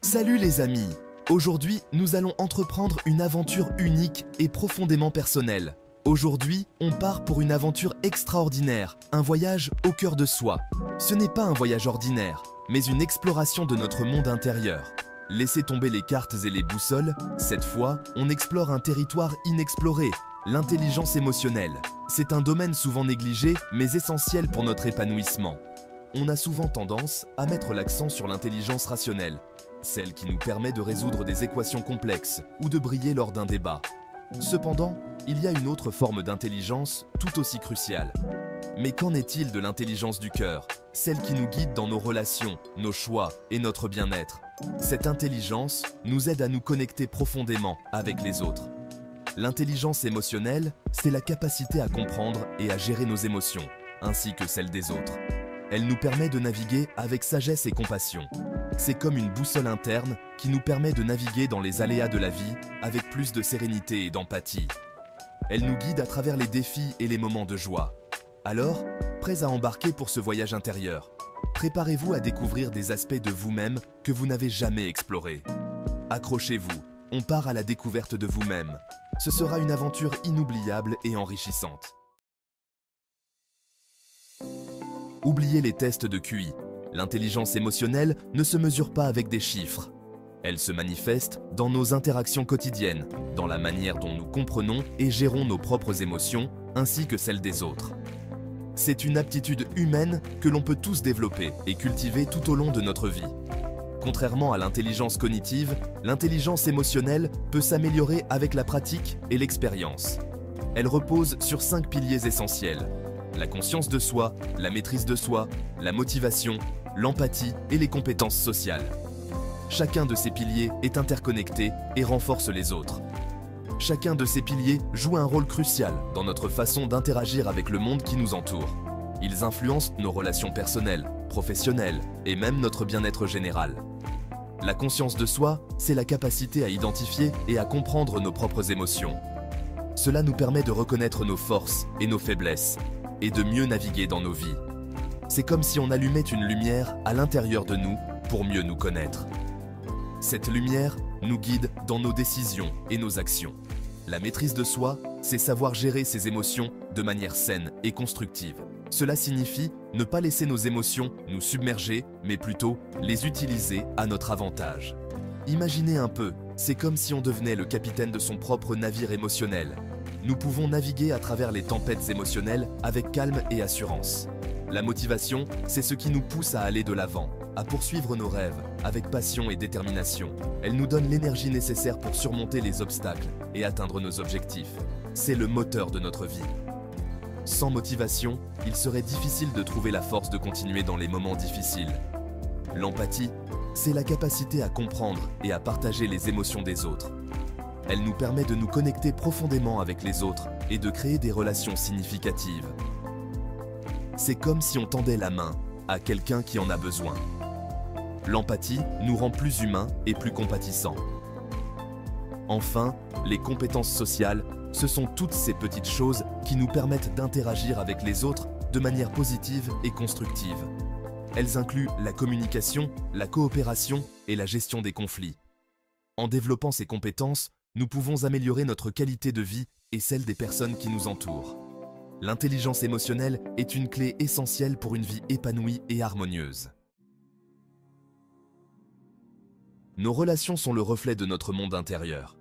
Salut les amis! Aujourd'hui, nous allons entreprendre une aventure unique et profondément personnelle. Aujourd'hui, on part pour une aventure extraordinaire, un voyage au cœur de soi. Ce n'est pas un voyage ordinaire, mais une exploration de notre monde intérieur. Laissez tomber les cartes et les boussoles, cette fois, on explore un territoire inexploré, l'intelligence émotionnelle. C'est un domaine souvent négligé, mais essentiel pour notre épanouissement. On a souvent tendance à mettre l'accent sur l'intelligence rationnelle, celle qui nous permet de résoudre des équations complexes ou de briller lors d'un débat. Cependant, il y a une autre forme d'intelligence tout aussi cruciale. Mais qu'en est-il de l'intelligence du cœur, celle qui nous guide dans nos relations, nos choix et notre bien-être? Cette intelligence nous aide à nous connecter profondément avec les autres. L'intelligence émotionnelle, c'est la capacité à comprendre et à gérer nos émotions, ainsi que celles des autres. Elle nous permet de naviguer avec sagesse et compassion. C'est comme une boussole interne qui nous permet de naviguer dans les aléas de la vie avec plus de sérénité et d'empathie. Elle nous guide à travers les défis et les moments de joie. Alors, prêts à embarquer pour ce voyage intérieur, préparez-vous à découvrir des aspects de vous-même que vous n'avez jamais explorés. Accrochez-vous, on part à la découverte de vous-même. Ce sera une aventure inoubliable et enrichissante. Oubliez les tests de QI. L'intelligence émotionnelle ne se mesure pas avec des chiffres. Elle se manifeste dans nos interactions quotidiennes, dans la manière dont nous comprenons et gérons nos propres émotions, ainsi que celles des autres. C'est une aptitude humaine que l'on peut tous développer et cultiver tout au long de notre vie. Contrairement à l'intelligence cognitive, l'intelligence émotionnelle peut s'améliorer avec la pratique et l'expérience. Elle repose sur 5 piliers essentiels: la conscience de soi, la maîtrise de soi, la motivation, l'empathie et les compétences sociales. Chacun de ces piliers est interconnecté et renforce les autres. Chacun de ces piliers joue un rôle crucial dans notre façon d'interagir avec le monde qui nous entoure. Ils influencent nos relations personnelles, professionnelles et même notre bien-être général. La conscience de soi, c'est la capacité à identifier et à comprendre nos propres émotions. Cela nous permet de reconnaître nos forces et nos faiblesses et de mieux naviguer dans nos vies. C'est comme si on allumait une lumière à l'intérieur de nous pour mieux nous connaître. Cette lumière nous guide dans nos décisions et nos actions. La maîtrise de soi, c'est savoir gérer ses émotions de manière saine et constructive. Cela signifie ne pas laisser nos émotions nous submerger, mais plutôt les utiliser à notre avantage. Imaginez un peu, c'est comme si on devenait le capitaine de son propre navire émotionnel. Nous pouvons naviguer à travers les tempêtes émotionnelles avec calme et assurance. La motivation, c'est ce qui nous pousse à aller de l'avant, à poursuivre nos rêves, avec passion et détermination. Elle nous donne l'énergie nécessaire pour surmonter les obstacles et atteindre nos objectifs. C'est le moteur de notre vie. Sans motivation, il serait difficile de trouver la force de continuer dans les moments difficiles. L'empathie, c'est la capacité à comprendre et à partager les émotions des autres. Elle nous permet de nous connecter profondément avec les autres et de créer des relations significatives. C'est comme si on tendait la main à quelqu'un qui en a besoin. L'empathie nous rend plus humains et plus compatissants. Enfin, les compétences sociales, ce sont toutes ces petites choses qui nous permettent d'interagir avec les autres de manière positive et constructive. Elles incluent la communication, la coopération et la gestion des conflits. En développant ces compétences, nous pouvons améliorer notre qualité de vie et celle des personnes qui nous entourent. L'intelligence émotionnelle est une clé essentielle pour une vie épanouie et harmonieuse. Nos relations sont le reflet de notre monde intérieur.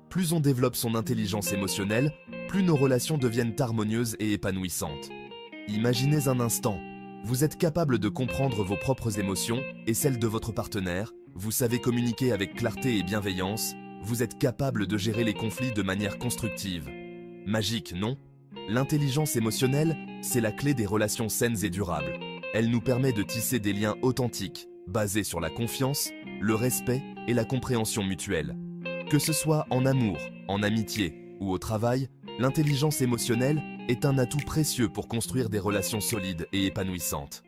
Plus on développe son intelligence émotionnelle, plus nos relations deviennent harmonieuses et épanouissantes. Imaginez un instant, vous êtes capable de comprendre vos propres émotions et celles de votre partenaire, vous savez communiquer avec clarté et bienveillance, vous êtes capable de gérer les conflits de manière constructive. Magique, non? L'intelligence émotionnelle, c'est la clé des relations saines et durables. Elle nous permet de tisser des liens authentiques, basés sur la confiance, le respect et la compréhension mutuelle. Que ce soit en amour, en amitié ou au travail, l'intelligence émotionnelle est un atout précieux pour construire des relations solides et épanouissantes.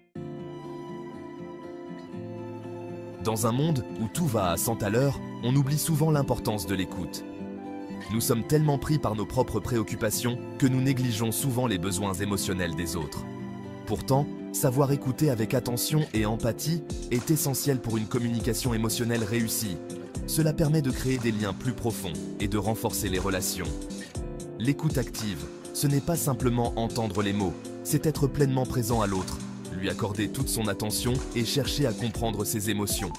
Dans un monde où tout va à 100 à l'heure, on oublie souvent l'importance de l'écoute. Nous sommes tellement pris par nos propres préoccupations que nous négligeons souvent les besoins émotionnels des autres. Pourtant, Savoir écouter avec attention et empathie est essentiel pour une communication émotionnelle réussie. Cela permet de créer des liens plus profonds et de renforcer les relations. L'écoute active, ce n'est pas simplement entendre les mots, c'est être pleinement présent à l'autre, lui accorder toute son attention et chercher à comprendre ses émotions.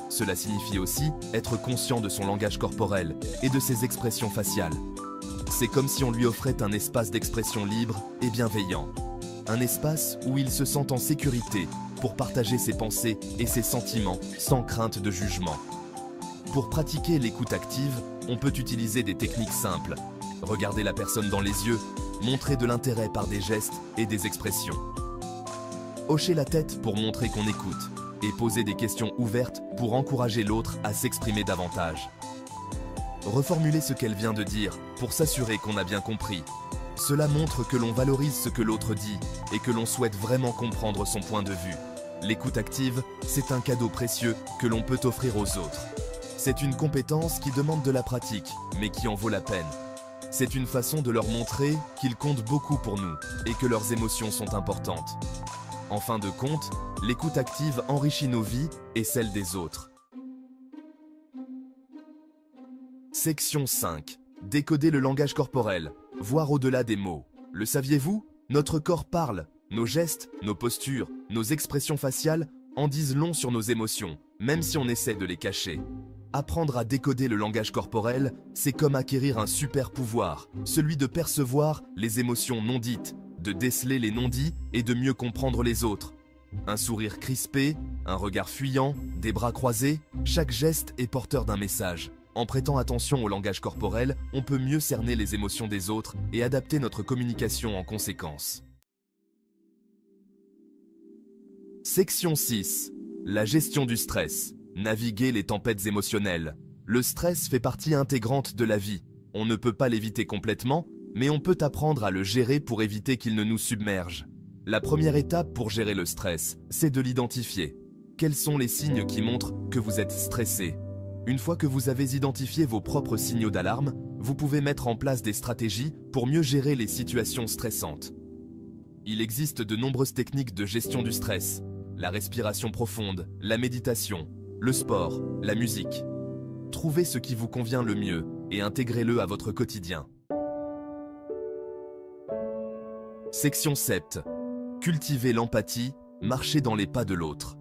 Cela signifie aussi être conscient de son langage corporel et de ses expressions faciales. C'est comme si on lui offrait un espace d'expression libre et bienveillant. Un espace où il se sent en sécurité pour partager ses pensées et ses sentiments sans crainte de jugement. Pour pratiquer l'écoute active, on peut utiliser des techniques simples. Regarder la personne dans les yeux, montrer de l'intérêt par des gestes et des expressions. Hocher la tête pour montrer qu'on écoute et poser des questions ouvertes pour encourager l'autre à s'exprimer davantage. Reformuler ce qu'elle vient de dire pour s'assurer qu'on a bien compris. Cela montre que l'on valorise ce que l'autre dit et que l'on souhaite vraiment comprendre son point de vue. L'écoute active, c'est un cadeau précieux que l'on peut offrir aux autres. C'est une compétence qui demande de la pratique, mais qui en vaut la peine. C'est une façon de leur montrer qu'ils comptent beaucoup pour nous et que leurs émotions sont importantes. En fin de compte, l'écoute active enrichit nos vies et celles des autres. Section 5. Décoder le langage corporel, voir au-delà des mots. Le saviez-vous? Notre corps parle. Nos gestes, nos postures, nos expressions faciales en disent long sur nos émotions, même si on essaie de les cacher. Apprendre à décoder le langage corporel, c'est comme acquérir un super pouvoir, celui de percevoir les émotions non dites, de déceler les non-dits et de mieux comprendre les autres. Un sourire crispé, un regard fuyant, des bras croisés, chaque geste est porteur d'un message. En prêtant attention au langage corporel, on peut mieux cerner les émotions des autres et adapter notre communication en conséquence. Section 6. La gestion du stress. Naviguer les tempêtes émotionnelles. Le stress fait partie intégrante de la vie. On ne peut pas l'éviter complètement, mais on peut apprendre à le gérer pour éviter qu'il ne nous submerge. La première étape pour gérer le stress, c'est de l'identifier. Quels sont les signes qui montrent que vous êtes stressé? Une fois que vous avez identifié vos propres signaux d'alarme, vous pouvez mettre en place des stratégies pour mieux gérer les situations stressantes. Il existe de nombreuses techniques de gestion du stress. La respiration profonde, la méditation, le sport, la musique. Trouvez ce qui vous convient le mieux et intégrez-le à votre quotidien. Section 7. Cultiver l'empathie, marcher dans les pas de l'autre.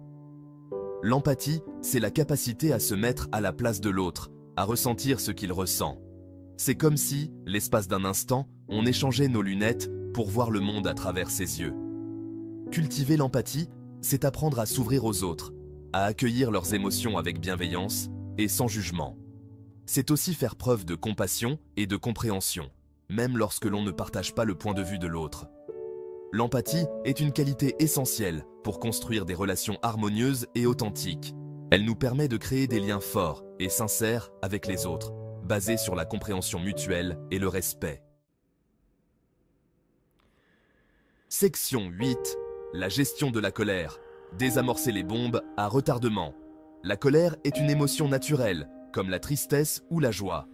L'empathie, c'est la capacité à se mettre à la place de l'autre, à ressentir ce qu'il ressent. C'est comme si, l'espace d'un instant, on échangeait nos lunettes pour voir le monde à travers ses yeux. Cultiver l'empathie, c'est apprendre à s'ouvrir aux autres, à accueillir leurs émotions avec bienveillance et sans jugement. C'est aussi faire preuve de compassion et de compréhension, même lorsque l'on ne partage pas le point de vue de l'autre. L'empathie est une qualité essentielle pour construire des relations harmonieuses et authentiques. Elle nous permet de créer des liens forts et sincères avec les autres, basés sur la compréhension mutuelle et le respect. Section 8. La gestion de la colère. Désamorcer les bombes à retardement. La colère est une émotion naturelle, comme la tristesse ou la joie.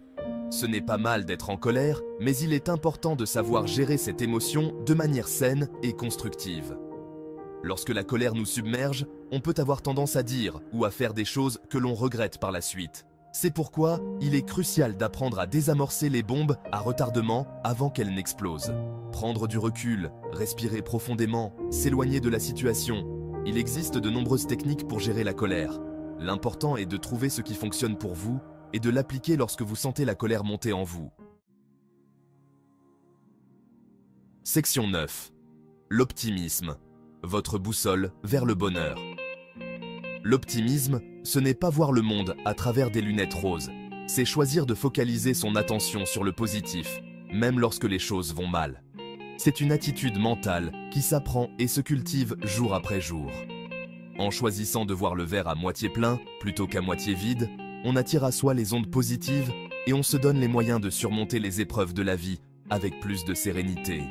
Ce n'est pas mal d'être en colère, mais il est important de savoir gérer cette émotion de manière saine et constructive. Lorsque la colère nous submerge, on peut avoir tendance à dire ou à faire des choses que l'on regrette par la suite. C'est pourquoi il est crucial d'apprendre à désamorcer les bombes à retardement avant qu'elles n'explosent. Prendre du recul, respirer profondément, s'éloigner de la situation. Il existe de nombreuses techniques pour gérer la colère. L'important est de trouver ce qui fonctionne pour vous et de l'appliquer lorsque vous sentez la colère monter en vous. Section 9. L'optimisme. Votre boussole vers le bonheur. L'optimisme, ce n'est pas voir le monde à travers des lunettes roses. C'est choisir de focaliser son attention sur le positif, même lorsque les choses vont mal. C'est une attitude mentale qui s'apprend et se cultive jour après jour. En choisissant de voir le verre à moitié plein plutôt qu'à moitié vide, on attire à soi les ondes positives et on se donne les moyens de surmonter les épreuves de la vie avec plus de sérénité.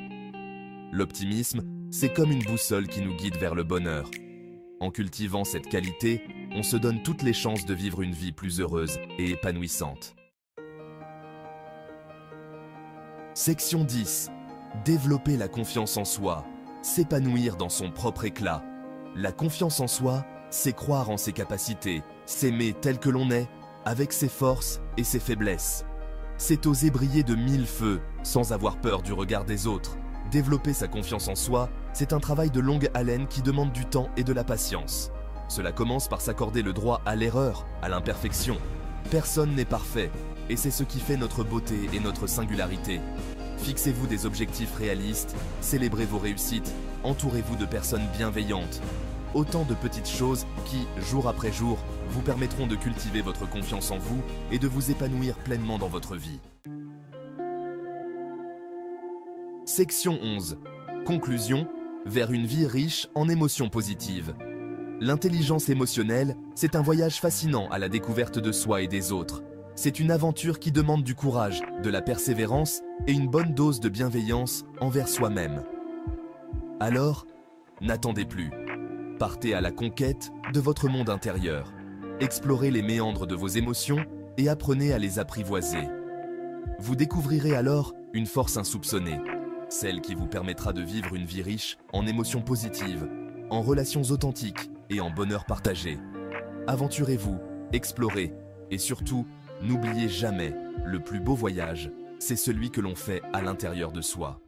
L'optimisme, c'est comme une boussole qui nous guide vers le bonheur. En cultivant cette qualité, on se donne toutes les chances de vivre une vie plus heureuse et épanouissante. Section 10. Développer la confiance en soi. s'épanouir dans son propre éclat. La confiance en soi, c'est croire en ses capacités, s'aimer tel que l'on est, avec ses forces et ses faiblesses. C'est oser briller de 1000 feux, sans avoir peur du regard des autres. Développer sa confiance en soi, c'est un travail de longue haleine qui demande du temps et de la patience. Cela commence par s'accorder le droit à l'erreur, à l'imperfection. Personne n'est parfait, et c'est ce qui fait notre beauté et notre singularité. Fixez-vous des objectifs réalistes, célébrez vos réussites, entourez-vous de personnes bienveillantes. Autant de petites choses qui, jour après jour, vous permettront de cultiver votre confiance en vous et de vous épanouir pleinement dans votre vie. Section 11. Conclusion, vers une vie riche en émotions positives. L'intelligence émotionnelle, c'est un voyage fascinant à la découverte de soi et des autres. C'est une aventure qui demande du courage, de la persévérance et une bonne dose de bienveillance envers soi-même. Alors, n'attendez plus. Partez à la conquête de votre monde intérieur. Explorez les méandres de vos émotions et apprenez à les apprivoiser. Vous découvrirez alors une force insoupçonnée, celle qui vous permettra de vivre une vie riche en émotions positives, en relations authentiques et en bonheur partagé. Aventurez-vous, explorez et surtout, n'oubliez jamais, le plus beau voyage, c'est celui que l'on fait à l'intérieur de soi.